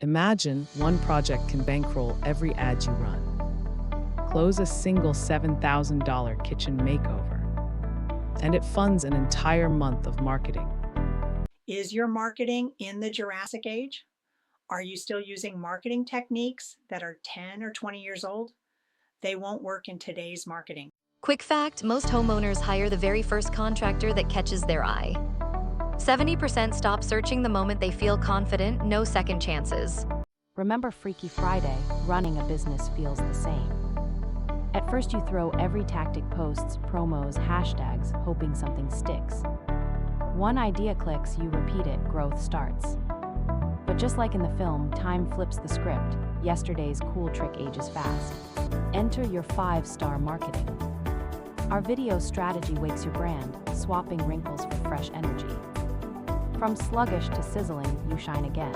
Imagine one project can bankroll every ad you run. Close a single $7,000 kitchen makeover, and it funds an entire month of marketing. Is your marketing in the Jurassic age? Are you still using marketing techniques that are 10 or 20 years old? They won't work in today's marketing. Quick fact, most homeowners hire the very first contractor that catches their eye. 70% stop searching the moment they feel confident, no second chances. Remember Freaky Friday? Running a business feels the same. At first you throw every tactic, posts, promos, hashtags, hoping something sticks. One idea clicks, you repeat it, growth starts. But just like in the film, time flips the script. Yesterday's cool trick ages fast. Enter your 5-star marketing. Our video strategy wakes your brand, swapping wrinkles for fresh energy. From sluggish to sizzling, you shine again.